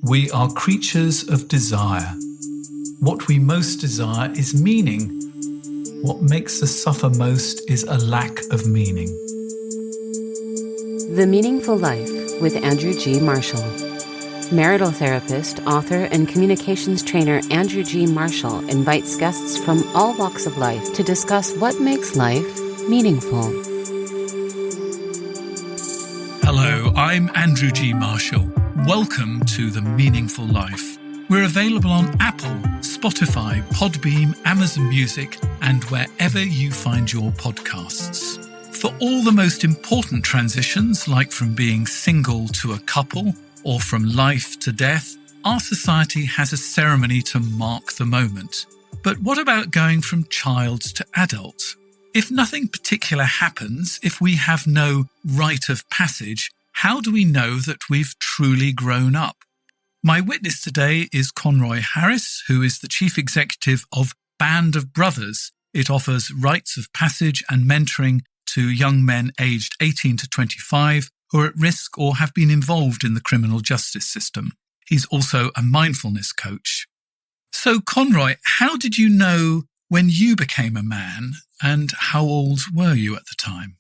We are creatures of desire. What we most desire is meaning. What makes us suffer most is a lack of meaning. The Meaningful Life with Andrew G. Marshall. Marital therapist, author, and communications trainer Andrew G. Marshall invites guests from all walks of life to discuss what makes life meaningful. Hello, I'm Andrew G. Marshall. Welcome to The Meaningful Life. We're available on Apple, Spotify, Podbeam, Amazon Music, and wherever you find your podcasts. For all the most important transitions, like from being single to a couple, or from life to death, our society has a ceremony to mark the moment. But what about going from child to adult? If nothing particular happens, if we have no rite of passage, how do we know that we've truly grown up? My witness today is Conroy Harris, who is the chief executive of Band of Brothers. It offers rites of passage and mentoring to young men aged 18 to 25 who are at risk or have been involved in the criminal justice system. He's also a mindfulness coach. So, Conroy, how did you know when you became a man, and how old were you at the time?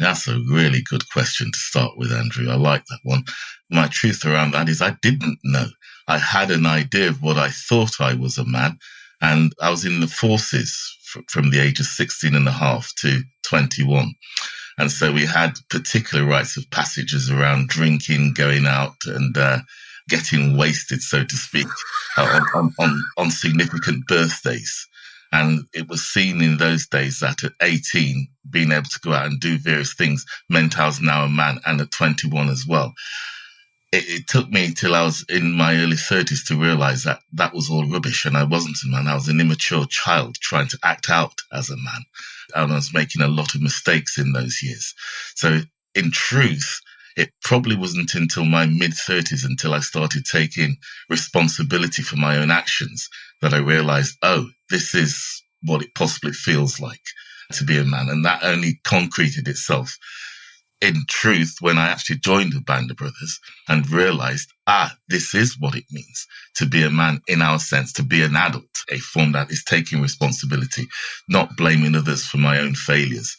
That's a really good question to start with, Andrew. I like that one. My truth around that is I didn't know. I had an idea of what I thought I was a man, and I was in the forces from the age of 16 and a half to 21. And so we had particular rites of passages around drinking, going out and getting wasted, so to speak, on significant birthdays. And it was seen in those days that at 18, being able to go out and do various things meant I was now a man, and at 21 as well. It took me till I was in my early 30s to realize that that was all rubbish, and I wasn't a man. I was an immature child trying to act out as a man, and I was making a lot of mistakes in those years. So in truth, it probably wasn't until my mid-30s, until I started taking responsibility for my own actions, that I realized, oh, this is what it possibly feels like to be a man. And that only concreted itself in truth when I actually joined the Band of Brothers and realized, this is what it means to be a man in our sense, to be an adult, a form that is taking responsibility, not blaming others for my own failures,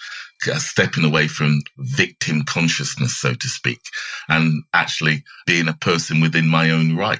stepping away from victim consciousness, so to speak, and actually being a person within my own right.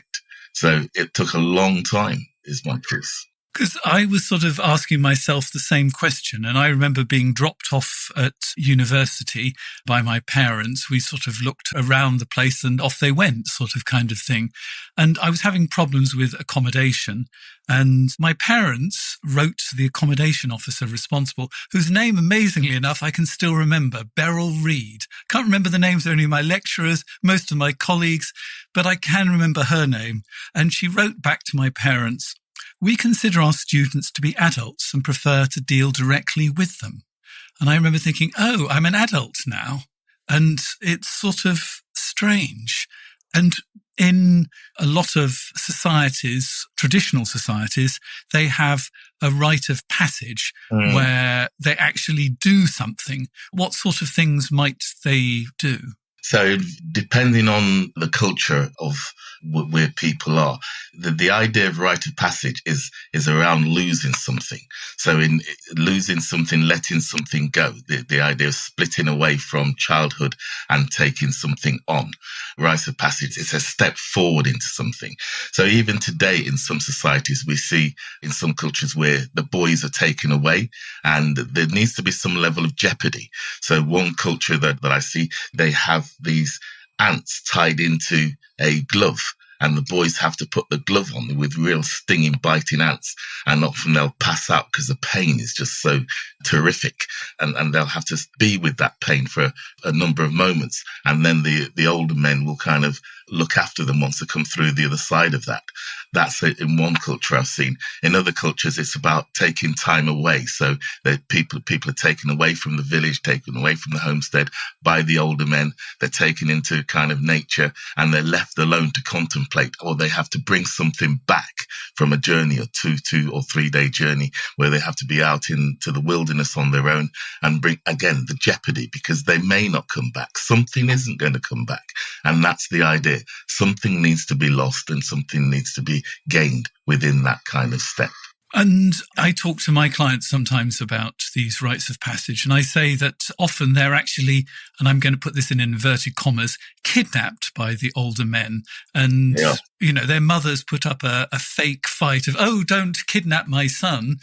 So it took a long time, is my truth. Because I was sort of asking myself the same question, and I remember being dropped off at university by my parents. We sort of looked around the place and off they went, sort of kind of thing. And I was having problems with accommodation, and my parents wrote to the accommodation officer responsible, whose name, amazingly enough, I can still remember, Beryl Reed. Can't remember the names of any of my lecturers, most of my colleagues, but I can remember her name. And she wrote back to my parents, "We consider our students to be adults and prefer to deal directly with them." And I remember thinking, oh, I'm an adult now. And it's sort of strange. And in a lot of societies, traditional societies, they have a rite of passage where they actually do something. What sort of things might they do? So depending on the culture of where people are, the idea of rite of passage is around losing something. So in losing something, letting something go, the idea of splitting away from childhood and taking something on. Rite of passage is a step forward into something. So even today in some societies, we see in some cultures where the boys are taken away and there needs to be some level of jeopardy. So one culture that I see, they have these ants tied into a glove, and the boys have to put the glove on with real stinging, biting ants, and often they'll pass out because the pain is just so terrific, and they'll have to be with that pain for a number of moments, and then the older men will kind of look after them once they come through the other side of that. That's it in one culture I've seen. In other cultures, it's about taking time away. So that people are taken away from the village, taken away from the homestead by the older men. They're taken into kind of nature and they're left alone to contemplate, or they have to bring something back from a journey, or two or 3 day journey, where they have to be out into the wilderness on their own and bring, again, the jeopardy, because they may not come back. Something isn't going to come back. And that's the idea. Something needs to be lost and something needs to be gained within that kind of step. And I talk to my clients sometimes about these rites of passage, and I say that often they're actually, and I'm going to put this in inverted commas, kidnapped by the older men. And, their mothers put up a fake fight of, oh, don't kidnap my son.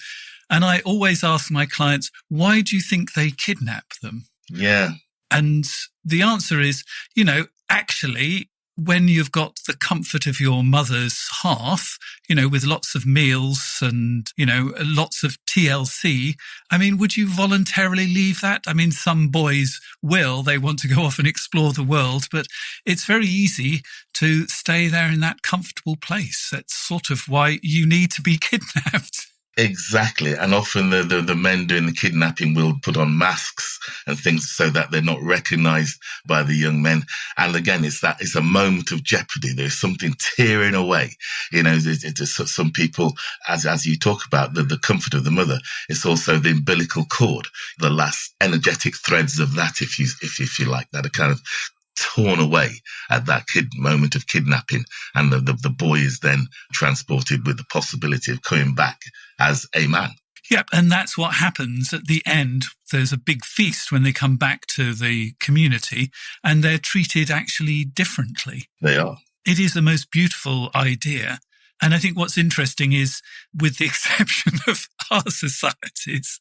And I always ask my clients, why do you think they kidnap them? Yeah. And the answer is, actually, when you've got the comfort of your mother's hearth, with lots of meals and, lots of TLC, would you voluntarily leave that? Some boys will, they want to go off and explore the world, but it's very easy to stay there in that comfortable place. That's sort of why you need to be kidnapped. Exactly. And often the men doing the kidnapping will put on masks and things so that they're not recognized by the young men. And again, it's a moment of jeopardy. There's something tearing away. There's some people, as you talk about the comfort of the mother, it's also the umbilical cord, the last energetic threads of that, if you like that, are kind of torn away at that moment of kidnapping, and the boy is then transported with the possibility of coming back as a man. Yep, and that's what happens at the end. There's a big feast when they come back to the community, and they're treated actually differently. They are. It is the most beautiful idea. And I think what's interesting is, with the exception of our societies,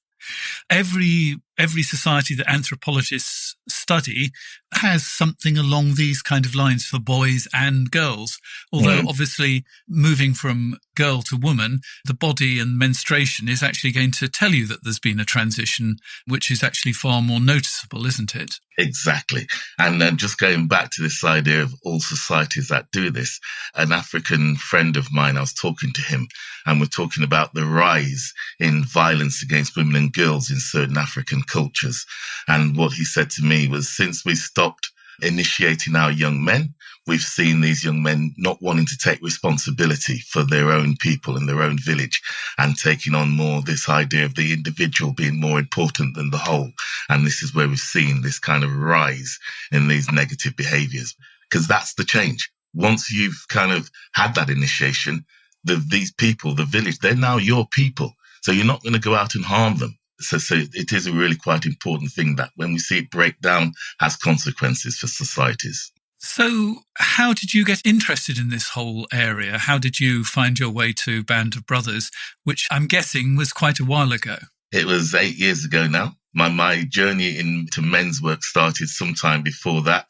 every society that anthropologists study has something along these kind of lines for boys and girls. Although obviously moving from girl to woman, the body and menstruation is actually going to tell you that there's been a transition, which is actually far more noticeable, isn't it? Exactly. And then just going back to this idea of all societies that do this, an African friend of mine, I was talking to him, and we're talking about the rise in violence against women and girls in certain African cultures. And what he said to me was, since we stopped initiating our young men, we've seen these young men not wanting to take responsibility for their own people and their own village, and taking on more this idea of the individual being more important than the whole. And this is where we've seen this kind of rise in these negative behaviors, because that's the change. Once you've kind of had that initiation, these people, the village, they're now your people. So you're not going to go out and harm them. So it is a really quite important thing that when we see it break down, has consequences for societies. So how did you get interested in this whole area? How did you find your way to Band of Brothers, which I'm guessing was quite a while ago? It was 8 years ago now. My journey into men's work started sometime before that.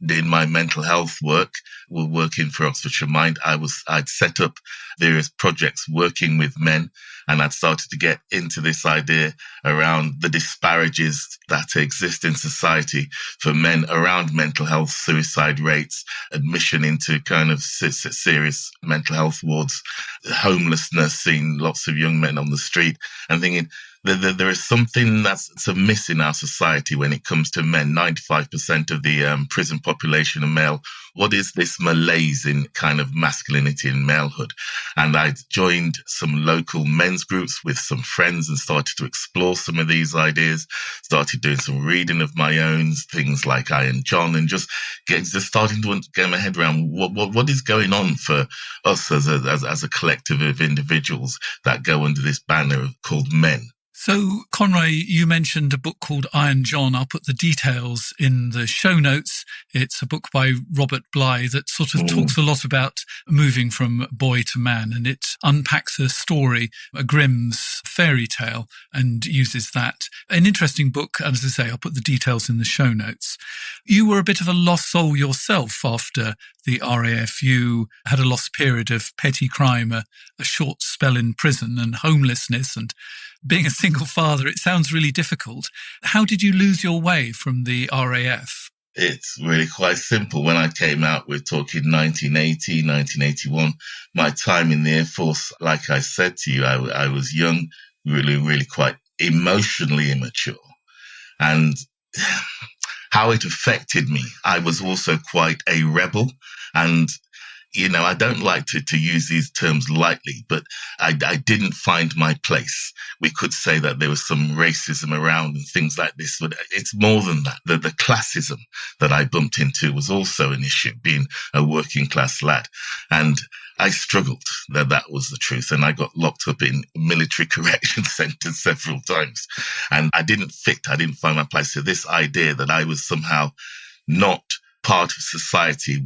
In my mental health work, we're working for Oxfordshire Mind. I'd set up various projects working with men, and I'd started to get into this idea around the disparities that exist in society for men around mental health, suicide rates, admission into kind of serious mental health wards, homelessness, seeing lots of young men on the street, and thinking, there is something that's amiss in our society when it comes to men. 95% of the prison population are male. What is this malaise in kind of masculinity and malehood? And I joined some local men's groups with some friends and started to explore some of these ideas, started doing some reading of my own, things like Iron John, and just starting to get my head around what is going on for us as a collective of individuals that go under this banner called men. So, Conroy, you mentioned a book called Iron John. I'll put the details in the show notes. It's a book by Robert Bly that sort of talks a lot about moving from boy to man, and it unpacks a story, a Grimm's fairy tale, and uses that. An interesting book, and as I say, I'll put the details in the show notes. You were a bit of a lost soul yourself after the RAF. You had a lost period of petty crime, a short spell in prison, and homelessness, and being a single father. It sounds really difficult. How did you lose your way from the RAF? It's really quite simple. When I came out, we're talking 1980, 1981. My time in the Air Force, like I said to you, I was young, really quite emotionally immature. And how it affected me, I was also quite a rebel. And I don't like to use these terms lightly, but I didn't find my place. We could say that there was some racism around and things like this, but it's more than that. The classism that I bumped into was also an issue, being a working class lad. And I struggled. That was the truth. And I got locked up in military correction centers several times. And I didn't find my place. So this idea that I was somehow not part of society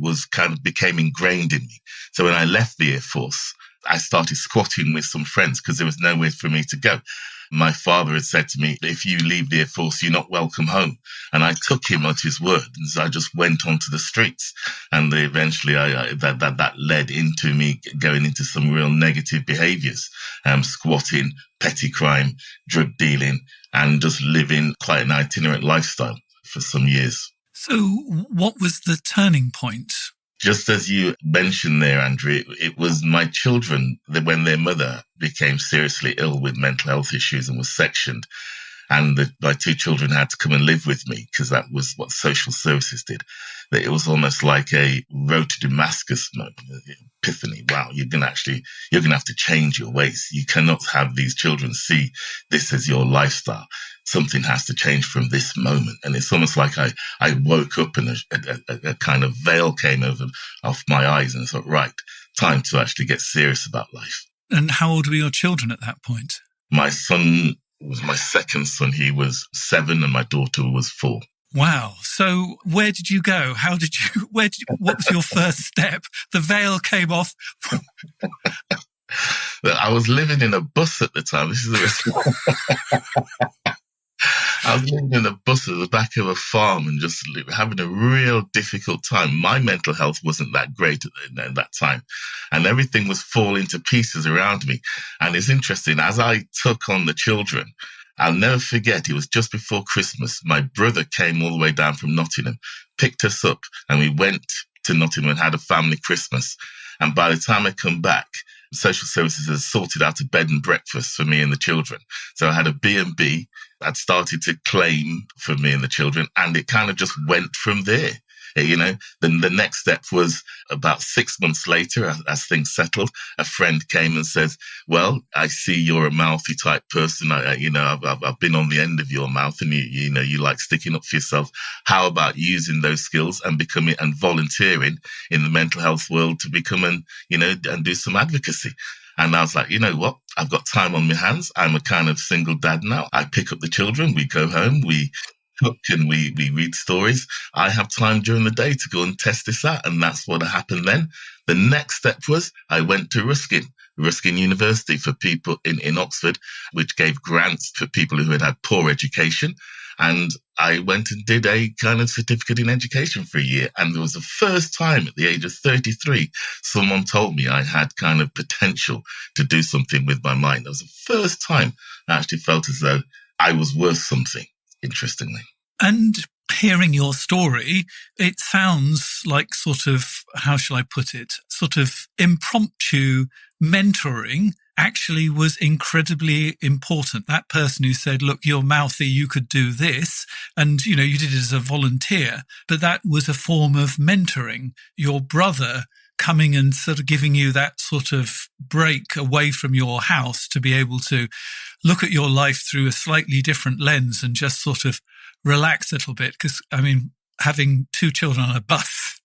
became ingrained in me. So when I left the Air Force, I started squatting with some friends because there was nowhere for me to go. My father had said to me, if you leave the Air Force, you're not welcome home. And I took him at his word. And so I just went onto the streets. And eventually that led into me going into some real negative behaviors, squatting, petty crime, drug dealing, and just living quite an itinerant lifestyle for some years. So what was the turning point? Just as you mentioned there, Andrew, it was my children that when their mother became seriously ill with mental health issues and was sectioned, and my two children had to come and live with me because that was what social services did, that it was almost like a road to Damascus moment, epiphany. Wow, you're going to have to change your ways. You cannot have these children see this as your lifestyle. Something has to change from this moment. And it's almost like I woke up and a kind of veil came off my eyes and I thought, right, time to actually get serious about life. And how old were your children at that point? My son was my second son. He was 7 and my daughter was 4. Wow. So where did you go? What was your first step? The veil came off. I was living in a bus at the time. I was living in a bus at the back of a farm and just having a real difficult time. My mental health wasn't that great at that time. And everything was falling to pieces around me. And it's interesting, as I took on the children, I'll never forget, it was just before Christmas. My brother came all the way down from Nottingham, picked us up, and we went to Nottingham and had a family Christmas. And by the time I come back, social services had sorted out a bed and breakfast for me and the children. So I had a B&B. I'd started to claim for me and the children, and it kind of just went from there. Then the next step was about 6 months later, as things settled, a friend came and says, well, I see you're a mouthy type person. I've been on the end of your mouth and you like sticking up for yourself. How about using those skills and becoming and volunteering in the mental health world to become and do some advocacy? And I was like, you know what? I've got time on my hands. I'm a kind of single dad now. I pick up the children. We go home. We cook and we read stories. I have time during the day to go and test this out. And that's what happened then. The next step was I went to Ruskin University for people in Oxford, which gave grants for people who had poor education. And I went and did a kind of certificate in education for a year. And it was the first time at the age of 33, someone told me I had kind of potential to do something with my mind. That was the first time I actually felt as though I was worth something, interestingly. And hearing your story, it sounds like sort of, how shall I put it, sort of impromptu mentoring actually was incredibly important. That person who said, look, you're mouthy, you could do this. And, you did it as a volunteer, but that was a form of mentoring. Your brother coming and sort of giving you that sort of break away from your house to be able to look at your life through a slightly different lens and just sort of relax a little bit. Because, having 2 children on a bus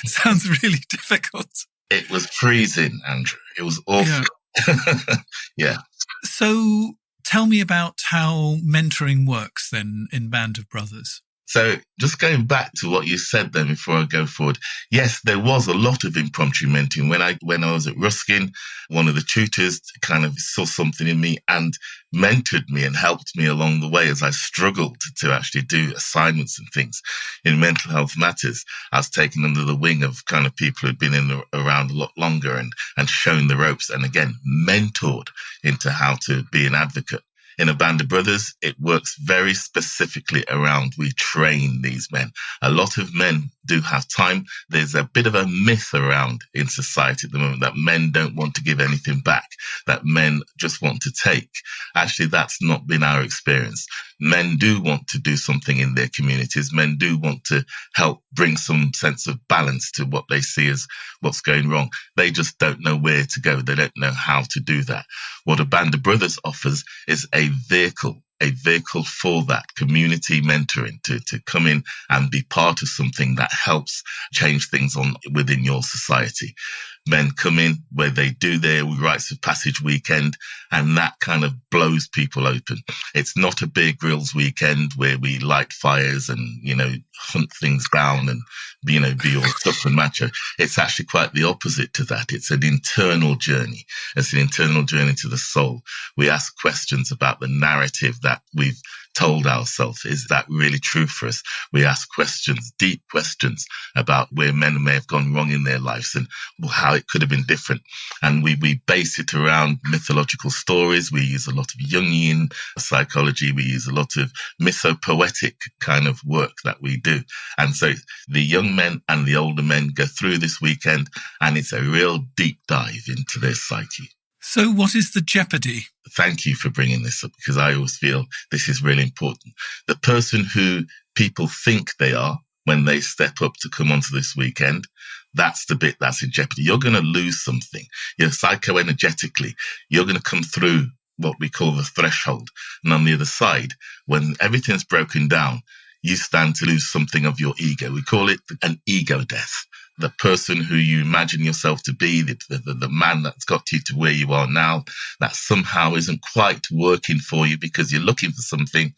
sounds really difficult. It was freezing, Andrew. It was awful. Yeah. So tell me about how mentoring works then in Band of Brothers. So just going back to what you said then before I go forward, yes, there was a lot of impromptu mentoring. When I was at Ruskin, one of the tutors kind of saw something in me and mentored me and helped me along the way as I struggled to actually do assignments and things in mental health matters. I was taken under the wing of kind of people who'd been around a lot longer and shown the ropes and again, mentored into how to be an advocate. In a Band of Brothers, it works very specifically around we train these men. A lot of men do have time. There's a bit of a myth around in society at the moment that men don't want to give anything back, that men just want to take. Actually, that's not been our experience. Men do want to do something in their communities. Men do want to help bring some sense of balance to what they see as what's going wrong. They just don't know where to go. They don't know how to do that. What a Band of Brothers offers is a vehicle for that community mentoring to come in and be part of something that helps change things within your society. Men come in where they do their rites of passage weekend, and that kind of blows people open. It's not a Bear Grylls weekend where we light fires and, hunt things down and, be all tough and macho. It's actually quite the opposite to that. It's an internal journey. It's an internal journey to the soul. We ask questions about the narrative that we've told ourselves. Is that really true for us? We ask questions, deep questions about where men may have gone wrong in their lives and how it could have been different. And we base it around mythological stories. We use a lot of Jungian psychology. We use a lot of mythopoetic kind of work that we do. And so the young men and the older men go through this weekend, and it's a real deep dive into their psyche. So what is the jeopardy? Thank you for bringing this up, because I always feel this is really important. The person who people think they are when they step up to come onto this weekend, that's the bit that's in jeopardy. You're going to lose something. Psychoenergetically, you're going to come through what we call the threshold. And on the other side, when everything's broken down, you stand to lose something of your ego. We call it an ego death. The person who you imagine yourself to be, the man that's got you to where you are now, that somehow isn't quite working for you because you're looking for something,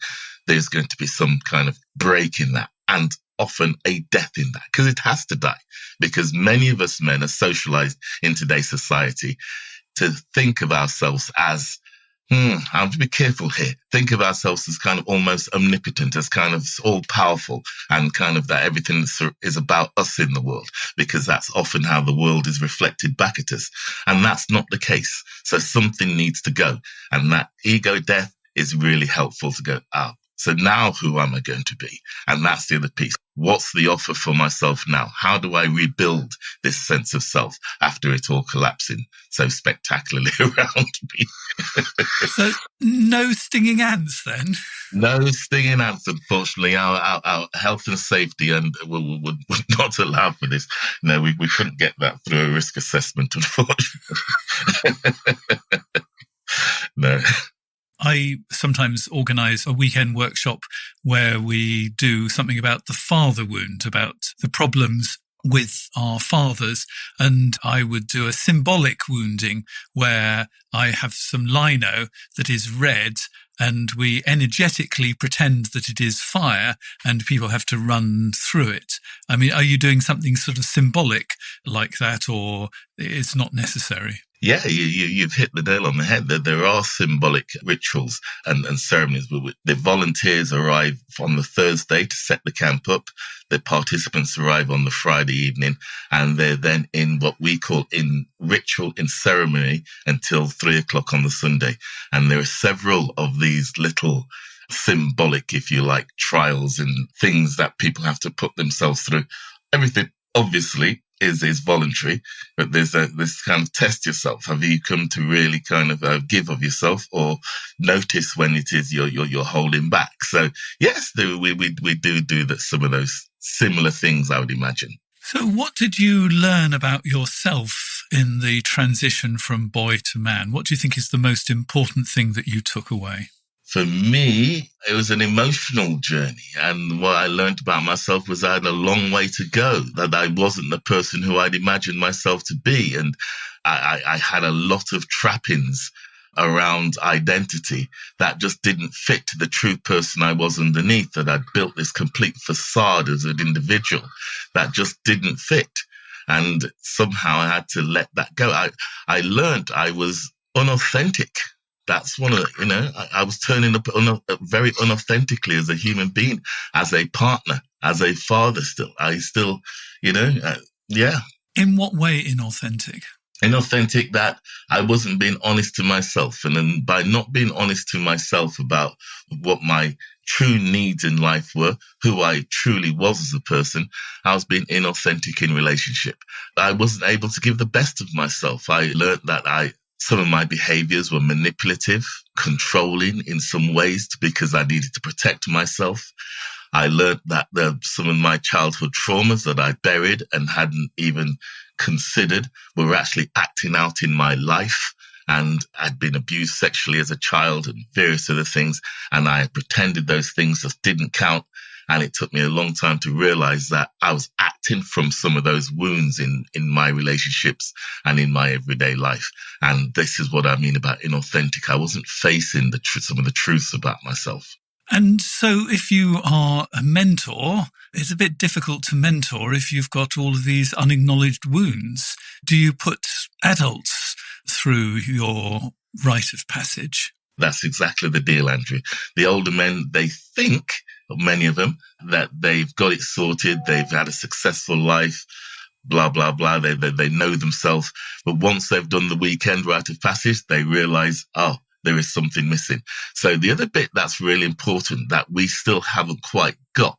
there's going to be some kind of break in that, and often a death in that, because it has to die. Because many of us men are socialized in today's society to think of ourselves as I have to be careful here. Think of ourselves as kind of almost omnipotent, as kind of all-powerful, and kind of that everything is about us in the world, because that's often how the world is reflected back at us. And that's not the case. So something needs to go. And that ego death is really helpful to go, so now who am I going to be? And that's the other piece. What's the offer for myself now? How do I rebuild this sense of self after it all collapsing so spectacularly around me? So no stinging ants then? No stinging ants, unfortunately. Our health and safety would not allow for this. No, we couldn't get that through a risk assessment, unfortunately. No. I sometimes organise a weekend workshop where we do something about the father wound, about the problems with our fathers, and I would do a symbolic wounding where I have some lino that is red, and we energetically pretend that it is fire and people have to run through it. I mean, are you doing something sort of symbolic like that, or it's not necessary? Yeah, you've hit the nail on the head. There are symbolic rituals and ceremonies. The volunteers arrive on the Thursday to set the camp up. The participants arrive on the Friday evening, and they're then in what we call in ritual, in ceremony, until 3:00 on the Sunday. And there are several of these little symbolic, if you like, trials and things that people have to put themselves through. Everything, obviously, is voluntary, but there's this kind of test yourself. Have you come to really kind of give of yourself, or notice when it is you're holding back? So yes, we do that, some of those similar things, I would imagine. So what did you learn about yourself in the transition from boy to man? What do you think is the most important thing that you took away? For me, it was an emotional journey. And what I learned about myself was I had a long way to go, that I wasn't the person who I'd imagined myself to be. And I had a lot of trappings around identity that just didn't fit to the true person I was underneath, that I'd built this complete facade as an individual that just didn't fit. And somehow I had to let that go. I learned I was unauthentic. That's one of, I was turning up very unauthentically as a human being, as a partner, as a father still. I still, yeah. In what way inauthentic? Inauthentic that I wasn't being honest to myself. And then by not being honest to myself about what my true needs in life were, who I truly was as a person, I was being inauthentic in relationship. I wasn't able to give the best of myself. I learned that some of my behaviors were manipulative, controlling in some ways because I needed to protect myself. I learned that some of my childhood traumas that I buried and hadn't even considered were actually acting out in my life. And I'd been abused sexually as a child and various other things. And I pretended those things just didn't count. And it took me a long time to realize that I was acting from some of those wounds in my relationships and in my everyday life. And this is what I mean about inauthentic. I wasn't facing some of the truths about myself. And so if you are a mentor, it's a bit difficult to mentor if you've got all of these unacknowledged wounds. Do you put adults through your rite of passage? That's exactly the deal, Andrew. The older men, they think, many of them, that they've got it sorted, they've had a successful life, blah, blah, blah. They know themselves. But once they've done the weekend rite of passage, they realize, there is something missing. So the other bit that's really important that we still haven't quite got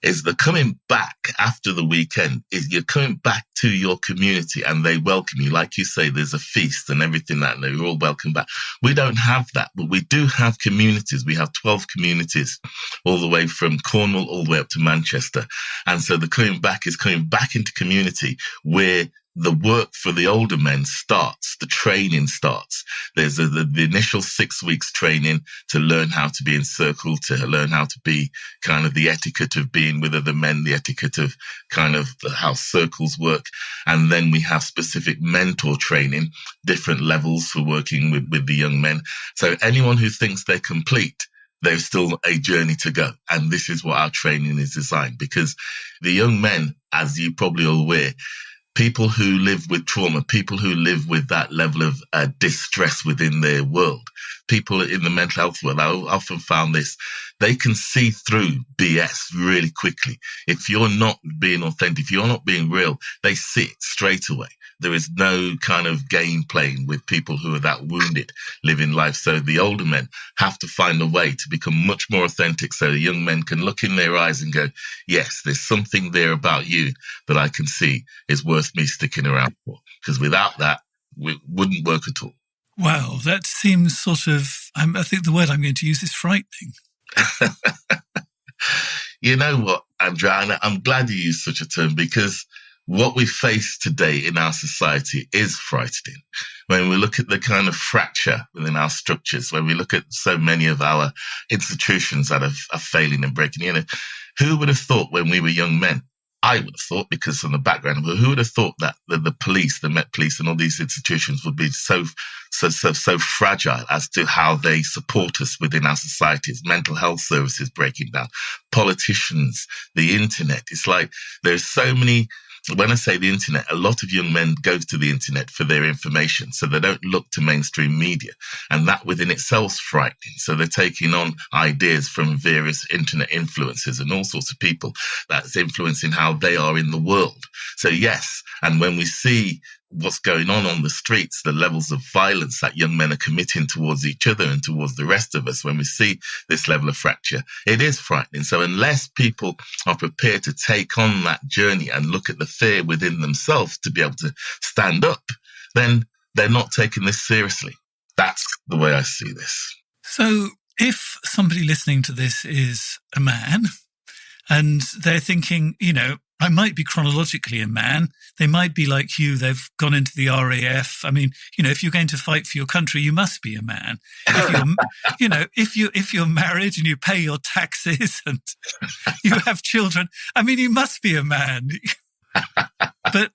is the coming back after the weekend. Is you're coming back to your community and they welcome you. Like you say, there's a feast and everything that they're all welcome back. We don't have that, but we do have communities. We have 12 communities all the way from Cornwall all the way up to Manchester. And so the coming back is coming back into community where the work for the older men starts, the training starts. There's the initial 6 weeks training to learn how to be in circle, to learn how to be kind of the etiquette of being with other men, the etiquette of kind of how circles work. And then we have specific mentor training, different levels for working with the young men. So anyone who thinks they're complete, there's still a journey to go. And this is what our training is designed, because the young men, as you probably are aware, people who live with trauma, people who live with that level of distress within their world, people in the mental health world, I often found this, they can see through BS really quickly. If you're not being authentic, if you're not being real, they see it straight away. There is no kind of game playing with people who are that wounded living life. So the older men have to find a way to become much more authentic so the young men can look in their eyes and go, yes, there's something there about you that I can see is worth me sticking around for. Because without that, it wouldn't work at all. Wow, that seems sort of, I think the word I'm going to use is frightening. You know what, Andrew, I'm glad you used such a term, because what we face today in our society is frightening. When we look at the kind of fracture within our structures, when we look at so many of our institutions that are failing and breaking, who would have thought when we were young men? I would have thought, because from the background, but who would have thought that the police, the Met Police and all these institutions would be so fragile as to how they support us within our societies, mental health services breaking down, politicians, the internet. It's like there's so many. When I say the internet, a lot of young men go to the internet for their information, so they don't look to mainstream media. And that within itself is frightening. So they're taking on ideas from various internet influencers and all sorts of people that's influencing how they are in the world. So yes, and when we see what's going on the streets, the levels of violence that young men are committing towards each other and towards the rest of us, when we see this level of fracture, it is frightening. So unless people are prepared to take on that journey and look at the fear within themselves to be able to stand up, then they're not taking this seriously. That's the way I see this. So if somebody listening to this is a man and they're thinking, I might be chronologically a man. They might be like you. They've gone into the RAF. I mean, if you're going to fight for your country, you must be a man. If you're married and you pay your taxes and you have children, I mean, you must be a man. But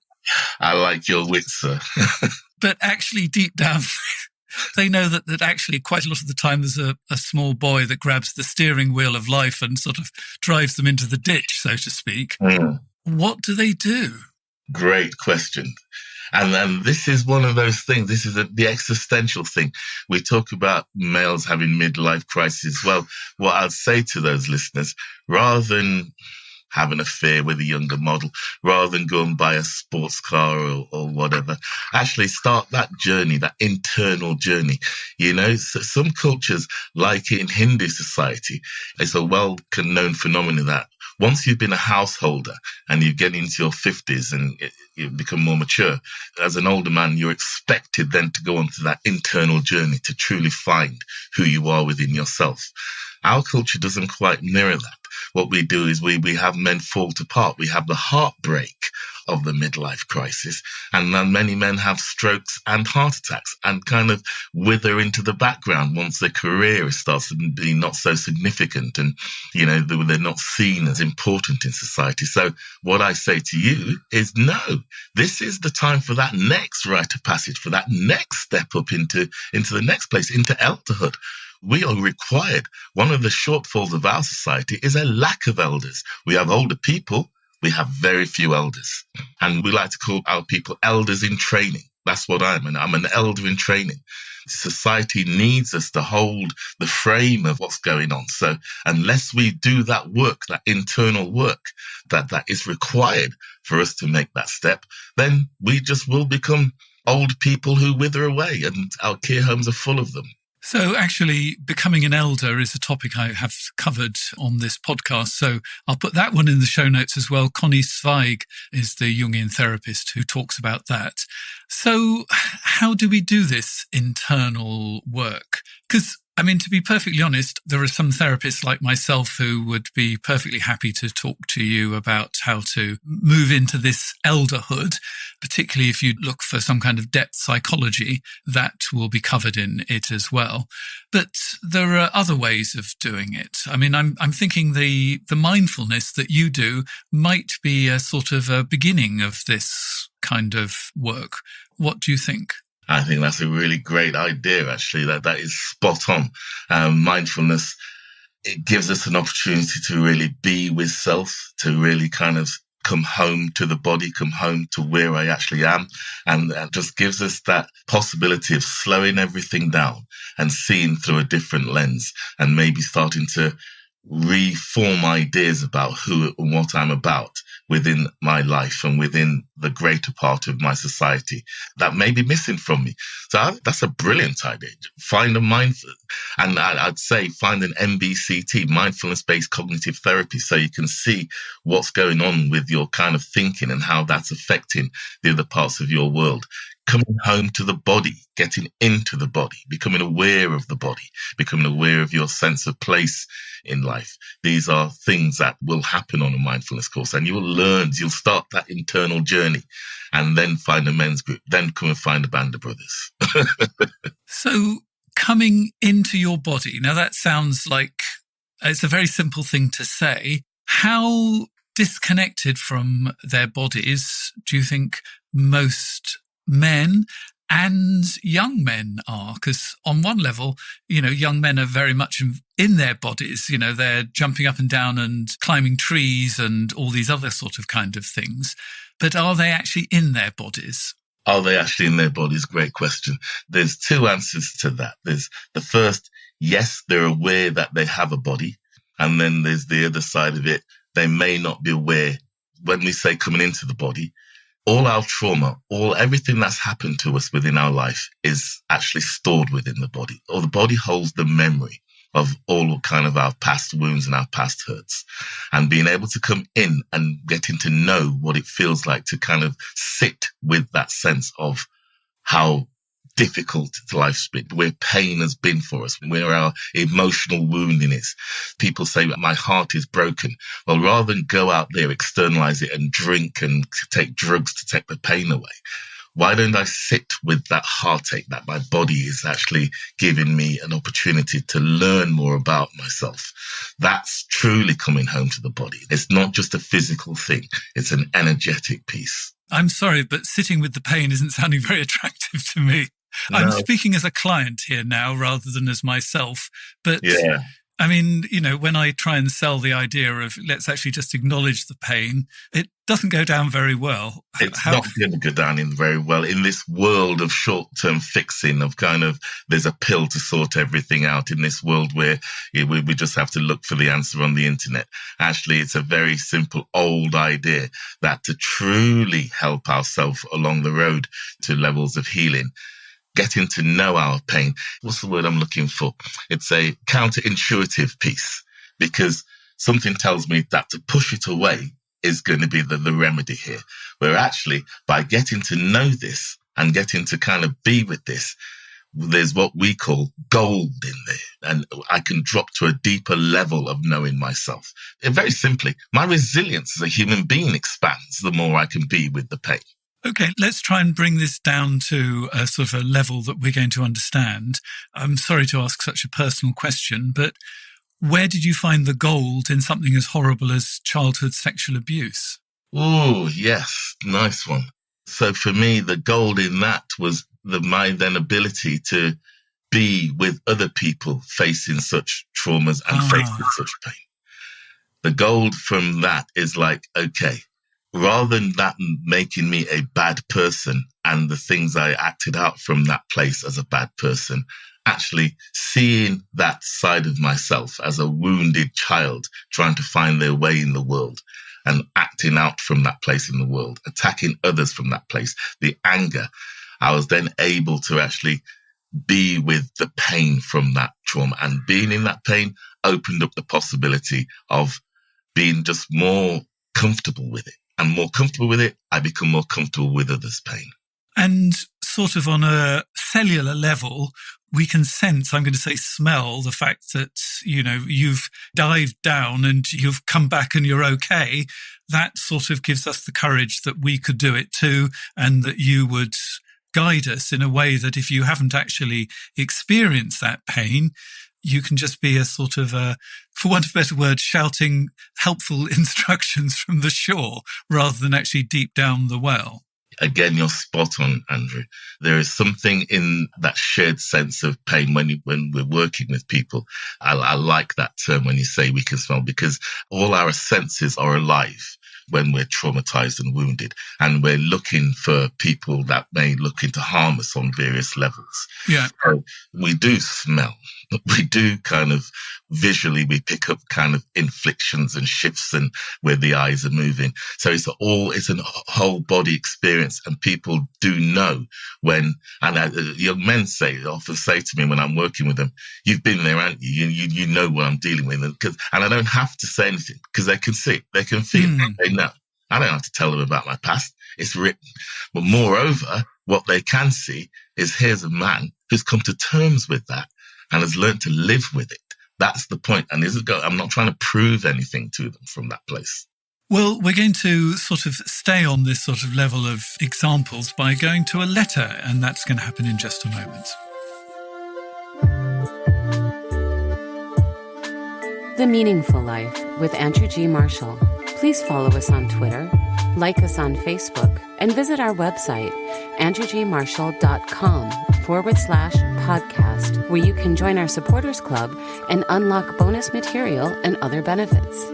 I like your wit, sir. But actually, deep down, they know that actually quite a lot of the time there's a small boy that grabs the steering wheel of life and sort of drives them into the ditch, so to speak. Mm. What do they do? Great question. And this is one of those things. This is the existential thing. We talk about males having midlife crises. Well, what I'd say to those listeners, rather than have an affair with a younger model, rather than go and buy a sports car or whatever. Actually start that journey, that internal journey. You know, so some cultures, like in Hindu society, it's a well-known phenomenon that once you've been a householder and you get into your 50s and you become more mature, as an older man, you're expected then to go on to that internal journey to truly find who you are within yourself. Our culture doesn't quite mirror that. What we do is we have men fall apart. We have the heartbreak of the midlife crisis, and then many men have strokes and heart attacks and kind of wither into the background once their career starts to be not so significant, and you know they're not seen as important in society. So what I say to you is, no, this is the time for that next rite of passage, for that next step up into the next place, into elderhood. We are required. One of the shortfalls of our society is a lack of elders. We have older people, we have very few elders. And we like to call our people elders in training. That's what I'm an elder in training. Society needs us to hold the frame of what's going on. So unless we do that work, that internal work that is required for us to make that step, then we just will become old people who wither away, and our care homes are full of them. So actually, becoming an elder is a topic I have covered on this podcast. So I'll put that one in the show notes as well. Connie Zweig is the Jungian therapist who talks about that. So how do we do this internal work? Because, I mean, to be perfectly honest, there are some therapists like myself who would be perfectly happy to talk to you about how to move into this elderhood, particularly if you look for some kind of depth psychology. That will be covered in it as well. But there are other ways of doing it. I mean, I'm thinking the mindfulness that you do might be a sort of a beginning of this kind of work. What do you think? I think that's a really great idea, actually. That is spot on. Mindfulness, it gives us an opportunity to really be with self, to really kind of come home to the body, come home to where I actually am. And just gives us that possibility of slowing everything down and seeing through a different lens, and maybe starting to reform ideas about who and what I'm about within my life and within the greater part of my society that may be missing from me. So that's a brilliant idea. Find a mindful, and I'd say find an MBCT, mindfulness-based cognitive therapy, so you can see what's going on with your kind of thinking and how that's affecting the other parts of your world. Coming home to the body, getting into the body, becoming aware of the body, becoming aware of your sense of place in life. These are things that will happen on a mindfulness course, and you will learn, you'll start that internal journey, and then find a men's group, then come and find a band of brothers. So coming into your body, now that sounds like it's a very simple thing to say. How disconnected from their bodies do you think most men and young men are? Because on one level, you know, young men are very much in their bodies. You know, they're jumping up and down and climbing trees and all these other sort of kind of things. But are they actually in their bodies? Are they actually in their bodies? Great question. There's two answers to that. There's the first, yes, they're aware that they have a body. And then there's the other side of it. They may not be aware. When we say coming into the body, all our trauma, everything that's happened to us within our life is actually stored within the body. Or the body holds the memory of all kind of our past wounds and our past hurts. And being able to come in and getting to know what it feels like to kind of sit with that sense of how difficult life's been, where pain has been for us, where our emotional wounding is. People say, my heart is broken. Well, rather than go out there, externalize it and drink and take drugs to take the pain away, why don't I sit with that heartache that my body is actually giving me an opportunity to learn more about myself? That's truly coming home to the body. It's not just a physical thing. It's an energetic piece. I'm sorry, but sitting with the pain isn't sounding very attractive to me. No. I'm speaking as a client here now rather than as myself. But yeah. I mean, when I try and sell the idea of let's actually just acknowledge the pain, it doesn't go down very well. It's not going to go down in very well in this world of short-term fixing of there's a pill to sort everything out in this world where we just have to look for the answer on the internet. Actually, it's a very simple old idea that to truly help ourselves along the road to levels of healing, getting to know our pain. What's the word I'm looking for? It's a counterintuitive piece, because something tells me that to push it away is going to be the remedy here. Where actually, by getting to know this and getting to kind of be with this, there's what we call gold in there. And I can drop to a deeper level of knowing myself. And very simply, my resilience as a human being expands the more I can be with the pain. Okay, let's try and bring this down to a sort of a level that we're going to understand. I'm sorry to ask such a personal question, but where did you find the gold in something as horrible as childhood sexual abuse? Oh, yes. Nice one. So for me, the gold in that was my then ability to be with other people facing such traumas and facing such pain. The gold from that is like, okay, rather than that making me a bad person and the things I acted out from that place as a bad person, actually seeing that side of myself as a wounded child trying to find their way in the world and acting out from that place in the world, attacking others from that place, the anger, I was then able to actually be with the pain from that trauma. And being in that pain opened up the possibility of being just more comfortable with it. And more comfortable with it, I become more comfortable with others' pain. And sort of on a cellular level, we can sense, I'm going to say smell, the fact that, you've dived down and you've come back and you're okay. That sort of gives us the courage that we could do it too, and that you would guide us in a way that if you haven't actually experienced that pain, you can just be a sort of, for want of a better word, shouting helpful instructions from the shore rather than actually deep down the well. Again, you're spot on, Andrew. There is something in that shared sense of pain when we're working with people. I like that term when you say we can smell, because all our senses are alive when we're traumatized and wounded, and we're looking for people that may look to harm us on various levels. Yeah. So we do smell. We do kind of visually, we pick up kind of inflictions and shifts and where the eyes are moving. So it's a whole body experience, and people do know when, and young men often say to me when I'm working with them, you've been there, haven't you? You know what I'm dealing with. And I don't have to say anything because they can see, they can feel, they know. I don't have to tell them about my past. It's written. But moreover, what they can see is here's a man who's come to terms with that and has learned to live with it. That's the point. And I'm not trying to prove anything to them from that place. Well, we're going to sort of stay on this sort of level of examples by going to a letter, and that's going to happen in just a moment. The Meaningful Life with Andrew G. Marshall. Please follow us on Twitter, like us on Facebook, and visit our website, andrewgmarshall.com/podcast, where you can join our supporters club and unlock bonus material and other benefits.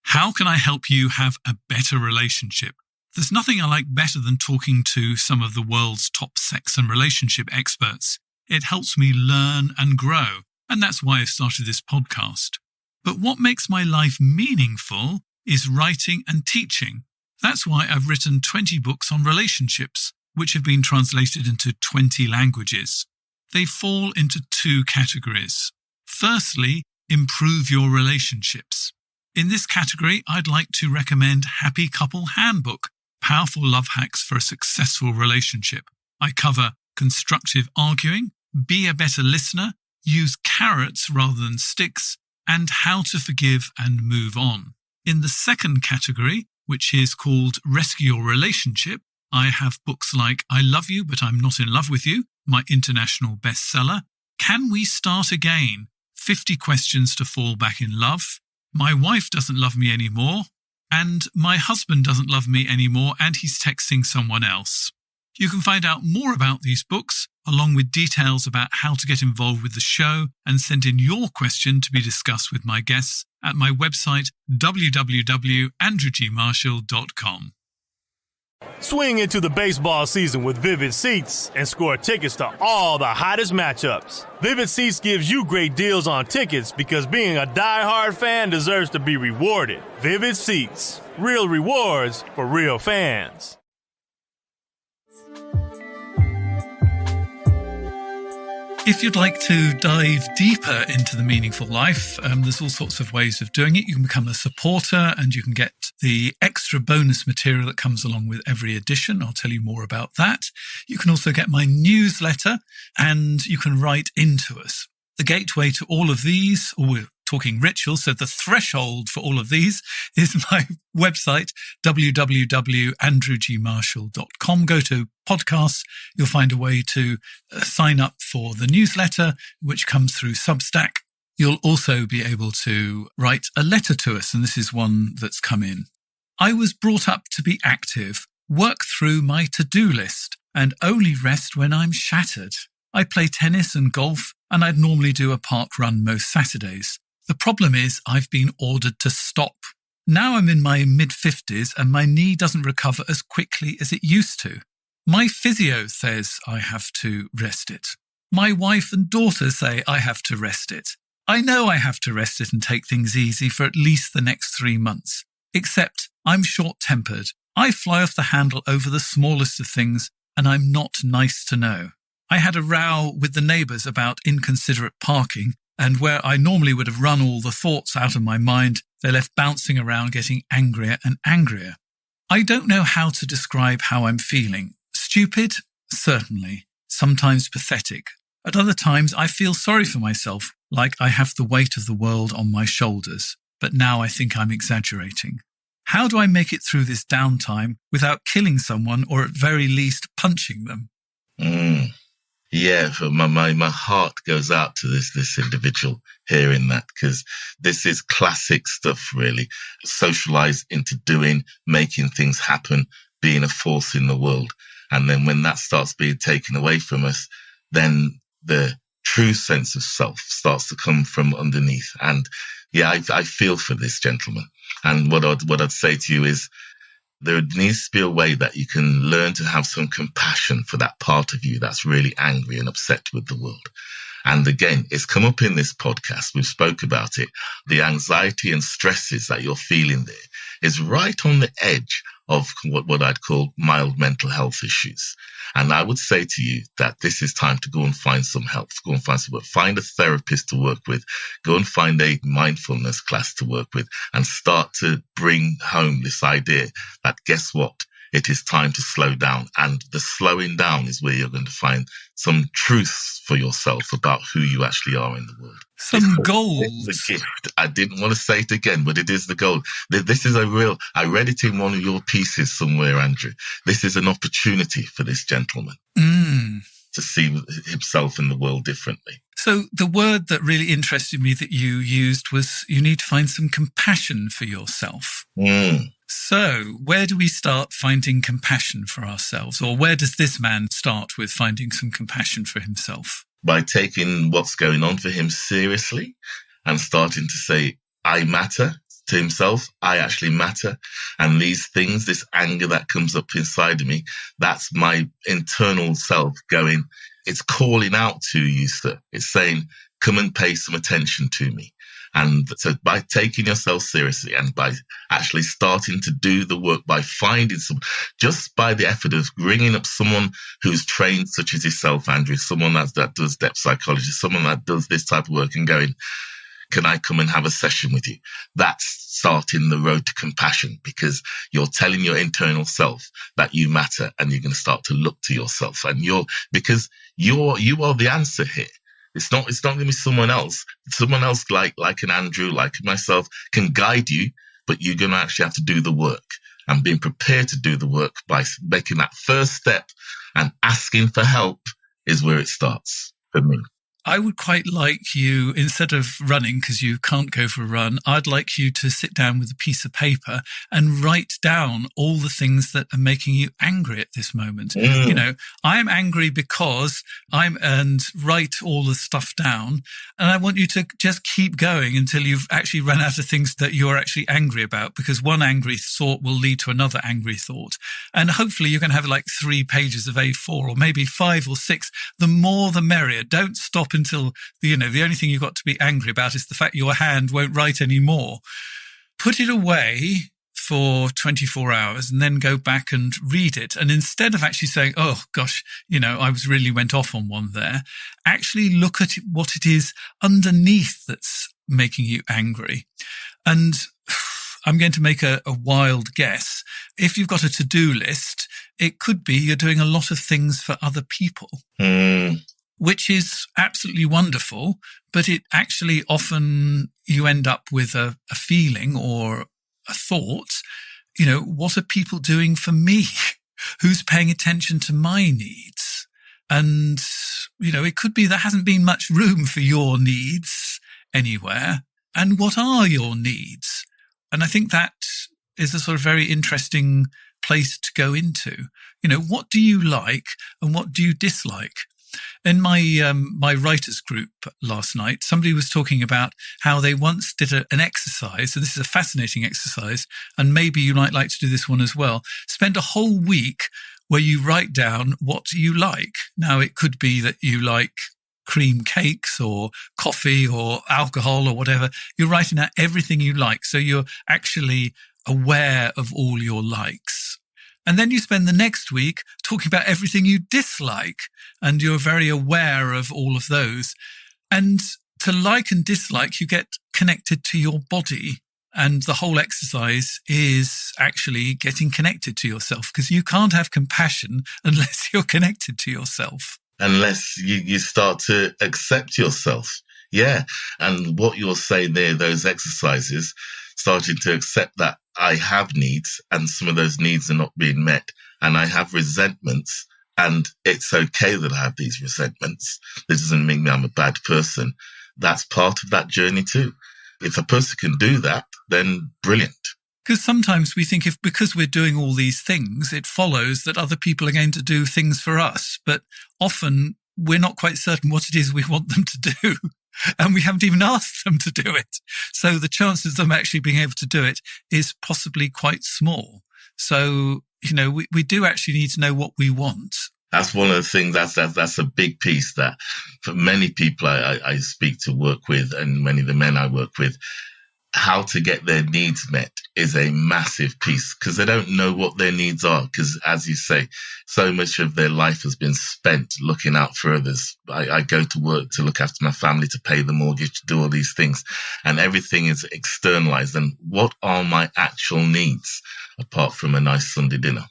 How can I help you have a better relationship? There's nothing I like better than talking to some of the world's top sex and relationship experts. It helps me learn and grow, and that's why I've started this podcast. But what makes my life meaningful is writing and teaching. That's why I've written 20 books on relationships, which have been translated into 20 languages. They fall into two categories. Firstly, improve your relationships. In this category, I'd like to recommend Happy Couple Handbook, Powerful Love Hacks for a Successful Relationship. I cover constructive arguing, be a better listener, use carrots rather than sticks, and how to forgive and move on. In the second category, which is called Rescue Your Relationship, I have books like I Love You But I'm Not in Love With You, my international bestseller, Can We Start Again? 50 Questions to Fall Back in Love, My Wife Doesn't Love Me Anymore, and My Husband Doesn't Love Me Anymore and He's Texting Someone Else. You can find out more about these books, along with details about how to get involved with the show and send in your question to be discussed with my guests at my website, www.andrewgmarshall.com. Swing into the baseball season with Vivid Seats and score tickets to all the hottest matchups. Vivid Seats gives you great deals on tickets because being a die-hard fan deserves to be rewarded. Vivid Seats. Real rewards for real fans. If you'd like to dive deeper into the meaningful life, there's all sorts of ways of doing it. You can become a supporter and you can get the extra bonus material that comes along with every edition. I'll tell you more about that. You can also get my newsletter and you can write into us. The gateway to all of these, we're talking rituals, so the threshold for all of these is my website, www.andrewgmarshall.com. Go to podcasts. You'll find a way to sign up for the newsletter, which comes through Substack. You'll also be able to write a letter to us, and this is one that's come in. I was brought up to be active, work through my to-do list, and only rest when I'm shattered. I play tennis and golf, and I'd normally do a park run most Saturdays. The problem is I've been ordered to stop. Now I'm in my mid-50s and my knee doesn't recover as quickly as it used to. My physio says I have to rest it. My wife and daughter say I have to rest it. I know I have to rest it and take things easy for at least the next 3 months. Except I'm short-tempered. I fly off the handle over the smallest of things and I'm not nice to know. I had a row with the neighbours about inconsiderate parking, and where I normally would have run all the thoughts out of my mind, they're left bouncing around getting angrier and angrier. I don't know how to describe how I'm feeling. Stupid? Certainly. Sometimes pathetic. At other times, I feel sorry for myself, like I have the weight of the world on my shoulders. But now I think I'm exaggerating. How do I make it through this downtime without killing someone or at very least punching them? Yeah, my heart goes out to this individual hearing that, because this is classic stuff, really. Socialize into doing, making things happen, being a force in the world. And then when that starts being taken away from us, then the true sense of self starts to come from underneath. And yeah, I feel for this gentleman. And what I'd say to you is, there needs to be a way that you can learn to have some compassion for that part of you that's really angry and upset with the world. And again, it's come up in this podcast. We've spoke about it. The anxiety and stresses that you're feeling there is right on the edge of what I'd call mild mental health issues. And I would say to you that this is time to go and find some help, go and find some work, find a therapist to work with, go and find a mindfulness class to work with, and start to bring home this idea that, guess what? It is time to slow down. And the slowing down is where you're going to find some truths for yourself about who you actually are in the world. Some goals. It's the gift. I didn't want to say it again, but it is the goal. This is I read it in one of your pieces somewhere, Andrew. This is an opportunity for this gentleman to see himself in the world differently. So the word that really interested me that you used was you need to find some compassion for yourself. So where do we start finding compassion for ourselves? Or where does this man start with finding some compassion for himself? By taking what's going on for him seriously and starting to say, I matter to himself. I actually matter. And these things, this anger that comes up inside of me, that's my internal self going, it's calling out to you, sir. It's saying, come and pay some attention to me. And so by taking yourself seriously and by actually starting to do the work, by finding just by the effort of bringing up someone who's trained, such as yourself, Andrew, someone that does depth psychology, someone that does this type of work, and going, can I come and have a session with you? That's starting the road to compassion, because you're telling your internal self that you matter, and you're going to start to look to yourself, and you are the answer here. It's not going to be someone else. Someone else like an Andrew, like myself, can guide you, but you're going to actually have to do the work, and being prepared to do the work by making that first step and asking for help is where it starts for me. I would quite like you, instead of running, because you can't go for a run, I'd like you to sit down with a piece of paper and write down all the things that are making you angry at this moment. You know, I'm angry because and write all the stuff down. And I want you to just keep going until you've actually run out of things that you're actually angry about, because one angry thought will lead to another angry thought. And hopefully you're going to have like 3 pages of A4 or maybe 5 or 6. The more the merrier. Don't stop until, the only thing you've got to be angry about is the fact your hand won't write anymore. Put it away for 24 hours and then go back and read it. And instead of actually saying, oh gosh, I really went off on one there, actually look at what it is underneath that's making you angry. And I'm going to make a wild guess. If you've got a to-do list, it could be you're doing a lot of things for other people. Which is absolutely wonderful, but it actually often you end up with a feeling or a thought, what are people doing for me? Who's paying attention to my needs? And, it could be there hasn't been much room for your needs anywhere. And what are your needs? And I think that is a sort of very interesting place to go into. What do you like and what do you dislike? In my writers group last night, somebody was talking about how they once did an exercise. So this is a fascinating exercise, and maybe you might like to do this one as well. Spend a whole week where you write down what you like. Now, it could be that you like cream cakes or coffee or alcohol or whatever. You're writing out everything you like. So you're actually aware of all your likes. And then you spend the next week talking about everything you dislike, and you're very aware of all of those. And to like and dislike, you get connected to your body. And the whole exercise is actually getting connected to yourself, because you can't have compassion unless you're connected to yourself. Unless you start to accept yourself. Yeah. And what you're saying there, those exercises, starting to accept that I have needs and some of those needs are not being met, and I have resentments, and it's okay that I have these resentments. This doesn't mean I'm a bad person. That's part of that journey too. If a person can do that, then brilliant. Because sometimes we think because we're doing all these things, it follows that other people are going to do things for us. But often we're not quite certain what it is we want them to do. And we haven't even asked them to do it. So the chances of them actually being able to do it is possibly quite small. So, we do actually need to know what we want. That's one of the things, that's a big piece that for many people I speak to, work with, and many of the men I work with, how to get their needs met is a massive piece, because they don't know what their needs are. Because as you say, so much of their life has been spent looking out for others. I go to work to look after my family, to pay the mortgage, to do all these things, and everything is externalized. And what are my actual needs apart from a nice Sunday dinner?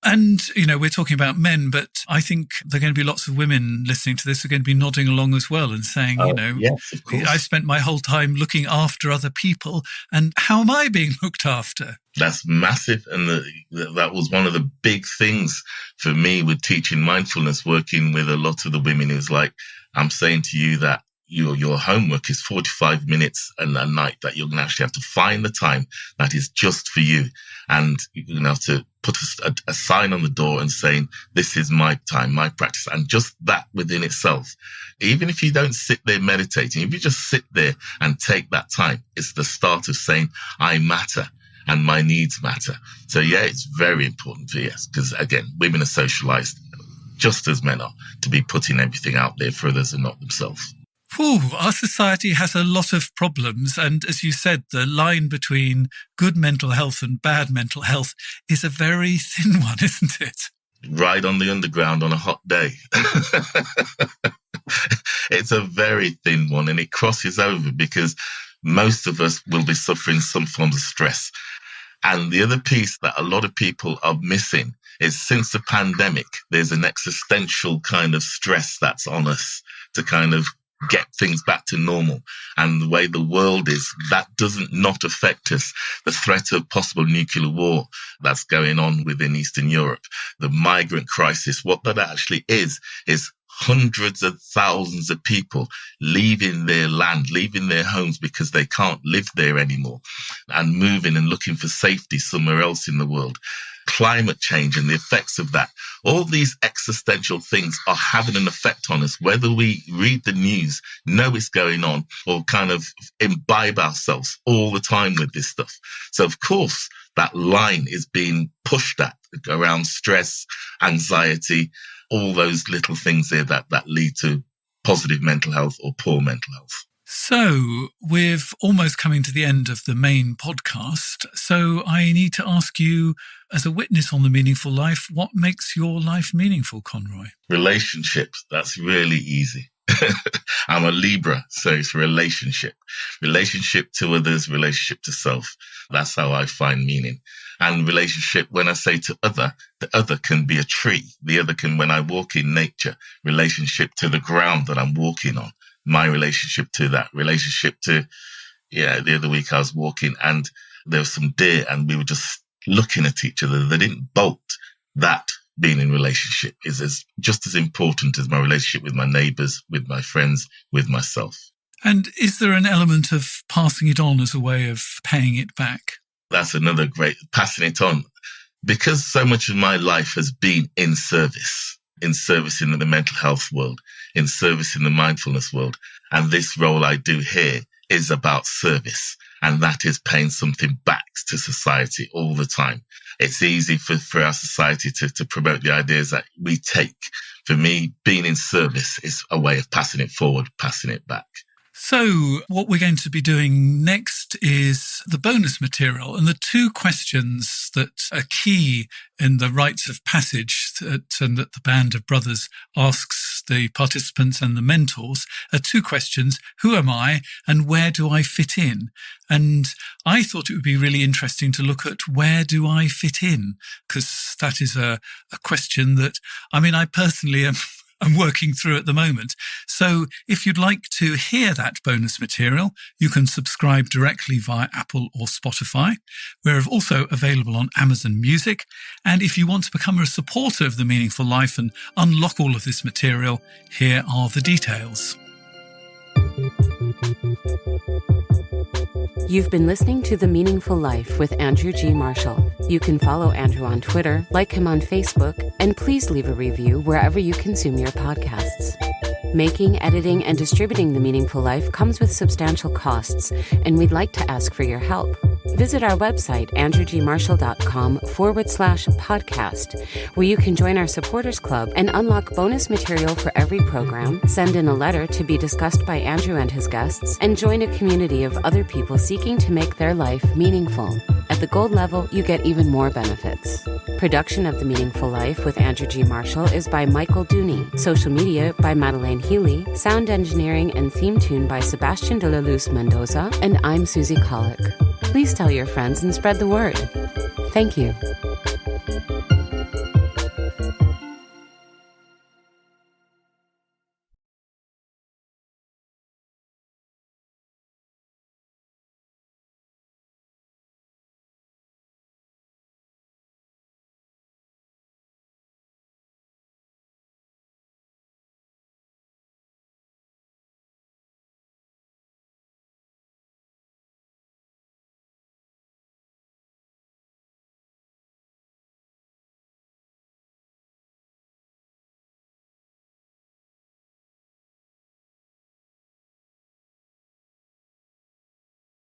And, we're talking about men, but I think there are going to be lots of women listening to this who are going to be nodding along as well and saying, yes, of course. I spent my whole time looking after other people, and how am I being looked after? That's massive. And that was one of the big things for me with teaching mindfulness, working with a lot of the women. It was like, I'm saying to you that your homework is 45 minutes a night, that you're going to actually have to find the time that is just for you. And you're going to have to put a sign on the door and saying, this is my time, my practice. And just that within itself, even if you don't sit there meditating, if you just sit there and take that time, it's the start of saying, I matter and my needs matter. So yeah, it's very important for yes, because again, women are socialized just as men are to be putting everything out there for others and not themselves. Our society has a lot of problems. And as you said, the line between good mental health and bad mental health is a very thin one, isn't it? Ride on the underground on a hot day. It's a very thin one, and it crosses over because most of us will be suffering some forms of stress. And the other piece that a lot of people are missing is since the pandemic, there's an existential kind of stress that's on us to kind of get things back to normal. And the way the world is, that doesn't not affect us. The threat of possible nuclear war that's going on within Eastern Europe, the migrant crisis, what that actually is hundreds of thousands of people leaving their land, leaving their homes because they can't live there anymore, and moving and looking for safety somewhere else in the world. Climate change and the effects of that. All these existential things are having an effect on us, whether we read the news, know it's going on, or kind of imbibe ourselves all the time with this stuff. So, of course, that line is being pushed at around stress, anxiety, all those little things there that lead to positive mental health or poor mental health. So we're almost coming to the end of the main podcast. So I need to ask you, as a witness on The Meaningful Life, what makes your life meaningful, Conroy? Relationships. That's really easy. I'm a Libra, so it's relationship. Relationship to others, relationship to self. That's how I find meaning. And relationship, when I say to other, the other can be a tree. The other can, when I walk in nature, relationship to the ground that I'm walking on. My relationship to that, relationship to, the other week I was walking and there was some deer and we were just looking at each other. They didn't bolt. That being in relationship is just as important as my relationship with my neighbours, with my friends, with myself. And is there an element of passing it on as a way of paying it back? That's another great, passing it on. Because so much of my life has been in service in the mental health world, in service in the mindfulness world. And this role I do here is about service. And that is paying something back to society all the time. It's easy for our society to promote the ideas that we take. For me, being in service is a way of passing it forward, passing it back. So what we're going to be doing next is the bonus material, and the two questions that are key in the rites of passage that the Band of Brothers asks the participants and the mentors are two questions: who am I and where do I fit in? And I thought it would be really interesting to look at where do I fit in, because that is a question that, I personally I'm working through at the moment. So if you'd like to hear that bonus material, you can subscribe directly via Apple or Spotify. We're also available on Amazon Music. And if you want to become a supporter of The Meaningful Life and unlock all of this material, here are the details. You've been listening to The Meaningful Life with Andrew G. Marshall. You can follow Andrew on Twitter, like him on Facebook, and please leave a review wherever you consume your podcasts. Making, editing, and distributing The Meaningful Life comes with substantial costs, and we'd like to ask for your help. Visit our website, andrewgmarshall.com/podcast, where you can join our supporters club and unlock bonus material for every program, send in a letter to be discussed by Andrew and his guests, and join a community of other people seeking to make their life meaningful. At the gold level, you get even more benefits. Production of The Meaningful Life with Andrew G. Marshall is by Michael Dooney. Social media by Madeleine Healy. Sound engineering and theme tune by Sebastian de la Luz Mendoza. And I'm Susie Colick. Please tell your friends and spread the word. Thank you.